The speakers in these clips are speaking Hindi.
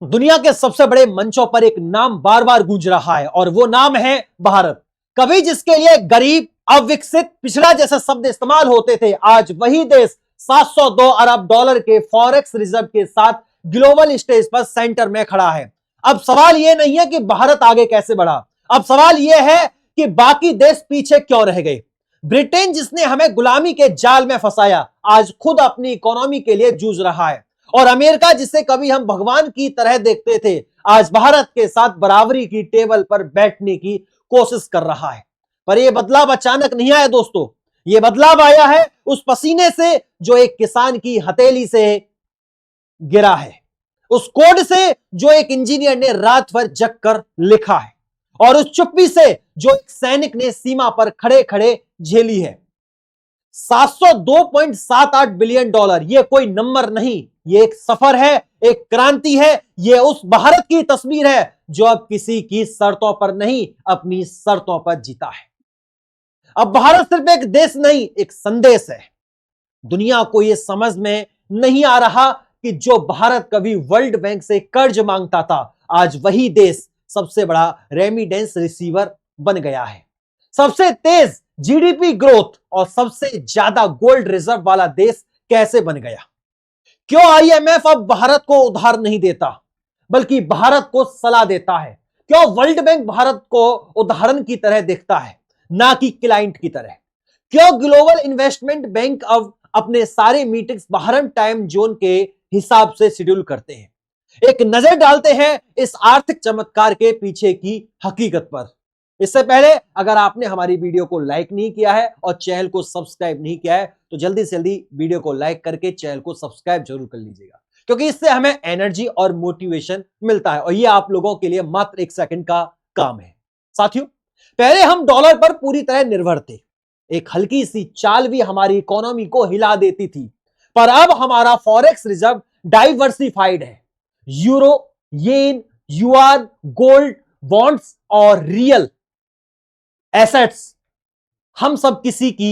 दुनिया के सबसे बड़े मंचों पर एक नाम बार बार गूंज रहा है और वो नाम है भारत। कभी जिसके लिए गरीब, अविकसित, पिछड़ा जैसे शब्द इस्तेमाल होते थे, आज वही देश 702 अरब डॉलर के फॉरेक्स रिजर्व के साथ ग्लोबल स्टेज पर सेंटर में खड़ा है। अब सवाल यह नहीं है कि भारत आगे कैसे बढ़ा, अब सवाल यह है कि बाकी देश पीछे क्यों रह गए। ब्रिटेन, जिसने हमें गुलामी के जाल में फंसाया, आज खुद अपनी इकोनॉमी के लिए जूझ रहा है। और अमेरिका, जिसे कभी हम भगवान की तरह देखते थे, आज भारत के साथ बराबरी की टेबल पर बैठने की कोशिश कर रहा है। पर यह बदलाव अचानक नहीं आया दोस्तों, यह बदलाव आया है उस पसीने से जो एक किसान की हथेली से गिरा है, उस कोड से जो एक इंजीनियर ने रात भर जग कर लिखा है, और उस चुप्पी से जो एक सैनिक ने सीमा पर खड़े खड़े झेली है। 702.78 बिलियन डॉलर, यह कोई नंबर नहीं, यह एक सफर है, एक क्रांति है। यह उस भारत की तस्वीर है जो अब किसी की शर्तों पर नहीं, अपनी शर्तों पर जीता है। अब भारत सिर्फ एक देश नहीं, एक संदेश है। दुनिया को यह समझ में नहीं आ रहा कि जो भारत कभी वर्ल्ड बैंक से कर्ज मांगता था, आज वही देश सबसे बड़ा रेमिडेंस रिसीवर बन गया है। सबसे तेज जीडीपी ग्रोथ और सबसे ज्यादा गोल्ड रिजर्व वाला देश कैसे बन गया? क्यों आईएमएफ अब भारत को उधार नहीं देता, बल्कि भारत को सलाह देता है? क्यों वर्ल्ड बैंक भारत को उदाहरण की तरह देखता है, ना कि क्लाइंट की तरह? क्यों ग्लोबल इन्वेस्टमेंट बैंक अब अपने सारे मीटिंग्स बाहर टाइम जोन के हिसाब से शेड्यूल करते हैं? एक नजर डालते हैं इस आर्थिक चमत्कार के पीछे की हकीकत पर। इससे पहले अगर आपने हमारी वीडियो को लाइक नहीं किया है और चैनल को सब्सक्राइब नहीं किया है, तो जल्दी से जल्दी वीडियो को लाइक करके चैनल को सब्सक्राइब जरूर कर लीजिएगा, क्योंकि इससे हमें एनर्जी और मोटिवेशन मिलता है और ये आप लोगों के लिए मात्र 1 सेकंड का काम है। साथियों, पहले हम डॉलर पर पूरी तरह निर्भर थे, एक हल्की सी चाल भी हमारी इकोनॉमी को हिला देती थी। पर अब हमारा फॉरेक्स रिजर्व डाइवर्सिफाइड है। यूरो, येन, युआन, गोल्ड, बॉन्ड्स और रियल एसेट्स, हम सब किसी की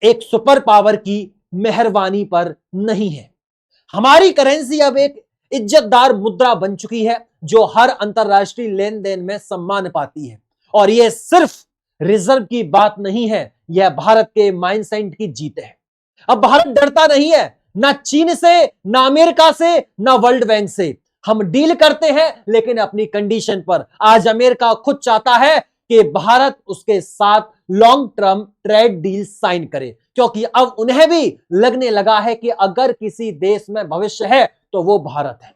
एक सुपर पावर की मेहरबानी पर नहीं है। हमारी करेंसी अब एक इज्जतदार मुद्रा बन चुकी है जो हर अंतरराष्ट्रीय लेन देन में सम्मान पाती है। और यह सिर्फ रिजर्व की बात नहीं है, यह भारत के माइंडसेट की जीत है। अब भारत डरता नहीं है, ना चीन से, ना अमेरिका से, ना वर्ल्ड बैंक से। हम डील करते हैं, लेकिन अपनी कंडीशन पर। आज अमेरिका खुद चाहता है कि भारत उसके साथ long term trade deal sign करे, क्योंकि अब उन्हें भी लगने लगा है कि अगर किसी देश में भविष्य है तो वो भारत है।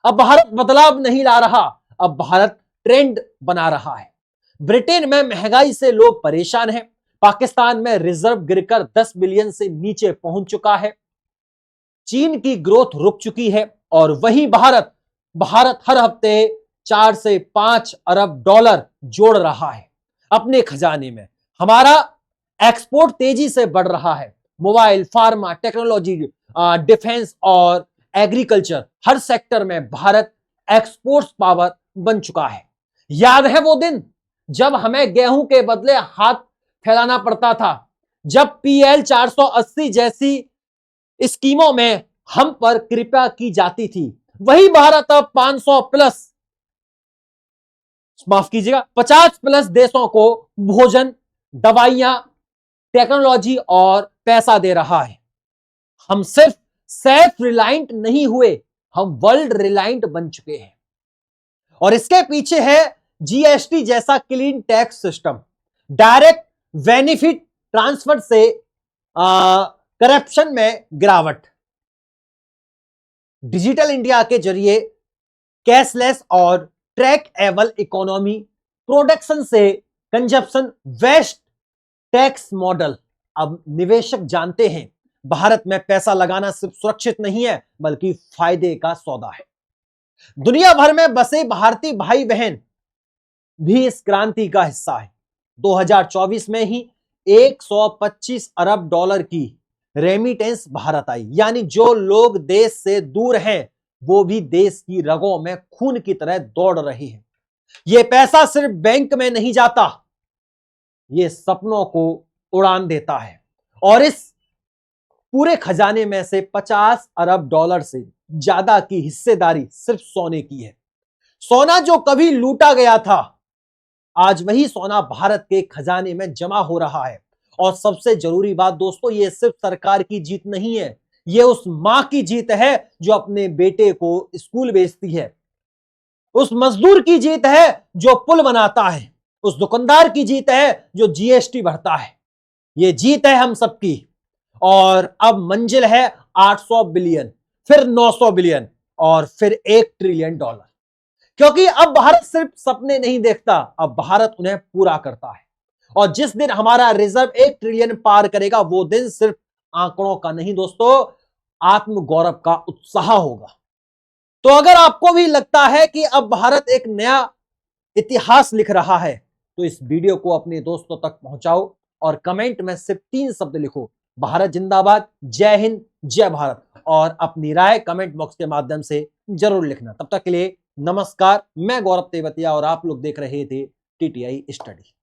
अब भारत बदलाव नहीं ला रहा, अब भारत ट्रेंड बना रहा है। ब्रिटेन में महंगाई से लोग परेशान हैं। पाकिस्तान में रिजर्व गिरकर 10 बिलियन से नीचे पहुंच चुका है। चीन की ग्रोथ रुक चुकी है और वही भारत हर हफ्ते 4 से 5 अरब डॉलर जोड़ रहा है अपने खजाने में। हमारा एक्सपोर्ट तेजी से बढ़ रहा है। मोबाइल, फार्मा, टेक्नोलॉजी, डिफेंस और एग्रीकल्चर, हर सेक्टर में भारत एक्सपोर्ट पावर बन चुका है। याद है वो दिन जब हमें गेहूं के बदले हाथ फैलाना पड़ता था, जब पीएल 480 जैसी स्कीमों में हम पर कृपा की जाती थी। वही भारत अब 500 प्लस, माफ कीजिएगा, 50 प्लस देशों को भोजन, दवाइयां, टेक्नोलॉजी और पैसा दे रहा है। हम सिर्फ सेल्फ रिलायंट नहीं हुए, हम वर्ल्ड रिलायंट बन चुके हैं। और इसके पीछे है जीएसटी जैसा clean tax system, direct benefit transfer से करप्शन में गिरावट, डिजिटल इंडिया के जरिए कैशलेस और ट्रैक एबल इकोनॉमी, प्रोडक्शन से कंजप्शन, वेस्ट टैक्स मॉडल। अब निवेशक जानते हैं भारत में पैसा लगाना सिर्फ सुरक्षित नहीं है, बल्कि फायदे का सौदा है। दुनिया भर में बसे भारतीय भाई बहन भी इस क्रांति का हिस्सा है। 2024 में ही 125 अरब डॉलर की रेमिटेंस भारत आई, यानी जो लोग देश से दूर हैं वो भी देश की रगों में खून की तरह दौड़ रहे हैं। यह पैसा सिर्फ बैंक में नहीं जाता, यह सपनों को उड़ान देता है। और इस पूरे खजाने में से 50 अरब डॉलर से ज्यादा की हिस्सेदारी सिर्फ सोने की है। सोना जो कभी लूटा गया था, आज वही सोना भारत के खजाने में जमा हो रहा है। और सबसे जरूरी बात दोस्तों, ये सिर्फ सरकार की जीत नहीं है, ये उस मां की जीत है जो अपने बेटे को स्कूल भेजती है, उस मजदूर की जीत है जो पुल बनाता है, उस दुकानदार की जीत है जो जीएसटी भरता है। ये जीत है हम सबकी। और अब मंजिल है 800 बिलियन, फिर 900 बिलियन और फिर 1 ट्रिलियन डॉलर। क्योंकि अब भारत सिर्फ सपने नहीं देखता, अब भारत उन्हें पूरा करता है। और जिस दिन हमारा रिजर्व 1 ट्रिलियन पार करेगा, वो दिन सिर्फ आंकड़ों का नहीं दोस्तों, आत्म गौरव का उत्साह होगा। तो अगर आपको भी लगता है कि अब भारत एक नया इतिहास लिख रहा है, तो इस वीडियो को अपने दोस्तों तक पहुंचाओ और कमेंट में सिर्फ 3 शब्द लिखो, भारत जिंदाबाद, जय हिंद, जय भारत। और अपनी राय कमेंट बॉक्स के माध्यम से जरूर लिखना। तब तक के लिए नमस्कार, मैं गौरव तेवतिया और आप लोग देख रहे थे टीटीआई स्टडी।